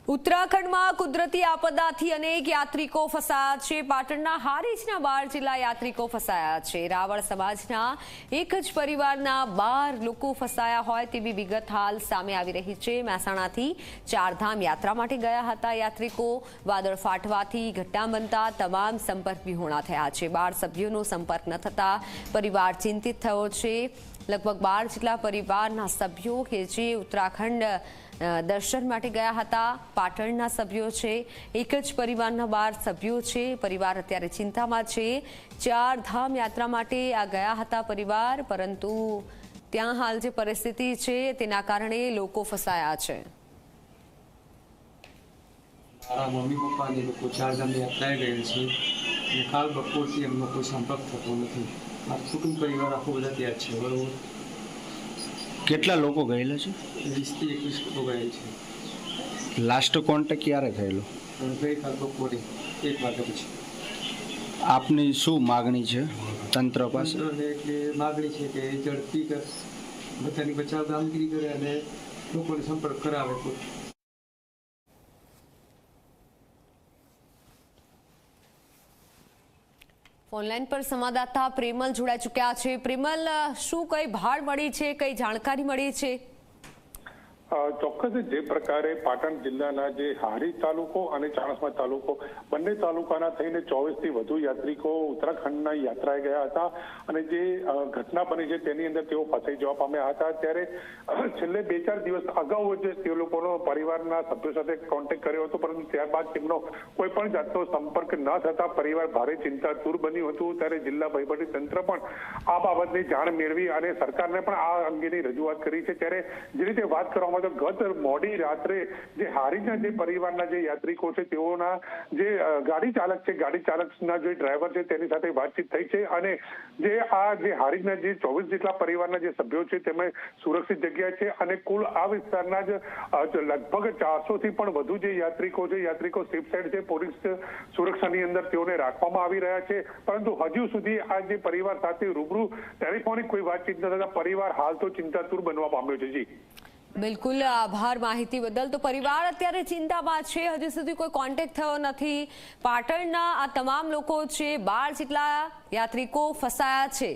ઉત્તરાખંડમાં કુદરતી આપદાથી અનેક યાત્રિકો ફસાયા છે। પાટણના હારીજના 12 જેટલા યાત્રિકો ફસાયા છે। રાવળ સમાજના એક જ પરિવારના 12 લોકો ફસાયા હોય તેવી વિગત હાલ સામે આવી રહી છે। મહેસાણાથી ચારધામ યાત્રા માટે ગયા હતા યાત્રિકો। વાદળ ફાટવાથી ઘટના બનતા તમામ સંપર્ક વિહોણા થયા છે। 12 સભ્યોનો સંપર્ક ન થતા પરિવાર ચિંતિત થયો છે। લગભગ 12 જેટલા પરિવારના સભ્યો કે જે ઉત્તરાખંડ દર્શન માટે ગયા હતા પાટણના સભ્યો છે। એક જ પરિવારના 12 સભ્યો છે। પરિવાર અત્યારે ચિંતામાં છે। ચારધામ યાત્રા માટે આ ગયા હતા પરિવાર, પરંતુ ત્યાં હાલ જે પરિસ્થિતિ છે તેના કારણે લોકો ફસાયા છે। મારા મમ્મી પપ્પા ને લોકો ચારધામ યાત્રાએ ગયેલ છે અને કાલ બપોરથી એમનો કોઈ સંપર્ક થતો નથી। મારું કુટુંબ પરિવાર આખું બધા ત્યાં જ છે। બરોબર, કેટલા લોકો ગયેલા છે? 20 થી 21 લોકો ગયેલ છે। લાસ્ટ કોન્ટેક્ટ ક્યારે થયેલો? ગઈકાલ બપોરે 1 વાગ્યા પછી। આપની શું માગણી છે તંત્ર પાસે? એટલે માગણી છે કે ઝડપી બધાની બચાવ કામગીરી કરે અને લોકોને સંપર્ક કરાવે। ઓનલાઈન પર સંવાદદાતા પ્રેમલ જોડાઈ ચૂક્યા છે। પ્રેમલ, શું કઈ ભાડ મળી છે, કઈ જાણકારી મળી છે? ચોક્કસ જે પ્રકારે પાટણ જિલ્લાના જે હારીજ તાલુકો અને ચાણસ્મા તાલુકો બંને તાલુકાના થઈને 24 થી વધુ યાત્રિકો ઉત્તરાખંડના યાત્રાએ ગયા હતા અને જે ઘટના બની છે તેની અંદર તેઓ ફસાઈ જવા પામ્યા હતા। ત્યારે છેલ્લે 2-4 દિવસ અગાઉ જ તે લોકોનો પરિવારના સભ્યો સાથે કોન્ટેક્ટ કર્યો હતો, પરંતુ ત્યારબાદ તેમનો કોઈ પણ જાતનો સંપર્ક ન થતા પરિવાર ભારે ચિંતાતુર બન્યું હતું। ત્યારે જિલ્લા વહીવટી તંત્ર પણ આ બાબતની જાણ મેળવી અને સરકારને પણ આ અંગેની રજૂઆત કરી છે। ત્યારે જે રીતે વાત કરવામાં તો ગત મોડી રાત્રે જે હારીજના જે પરિવારના જે યાત્રિકો છે તેઓના જે ગાડી ચાલક છે, ગાડી ચાલકના જે ડ્રાઈવર છે તેની સાથે વાતચીત થઈ છે અને જે હારીજના જે 24 જેટલા પરિવારના જે સભ્યો છે તેમને સુરક્ષિત જગ્યા છે અને કુલ આ વિસ્તારના જ લગભગ 400 થી પણ વધુ જે યાત્રિકો સેફ સાઈડ છે, પોલીસ સુરક્ષાની અંદર તેઓને રાખવામાં આવી રહ્યા છે। પરંતુ હજુ સુધી આ જે પરિવાર સાથે રૂબરૂ ટેલિફોનિક કોઈ વાતચીત ન થતા પરિવાર હાલ તો ચિંતાતુર બનવા પામ્યો છે। જી બિલકુલ, આભાર માહિતી બદલ। તો પરિવાર અત્યારે ચિંતામાં છે, હજુ સુધી કોઈ કોન્ટેક્ટ થયો નથી। પાટણના આ તમામ લોકો છે, 12 જેટલા યાત્રિકો ફસાયા છે।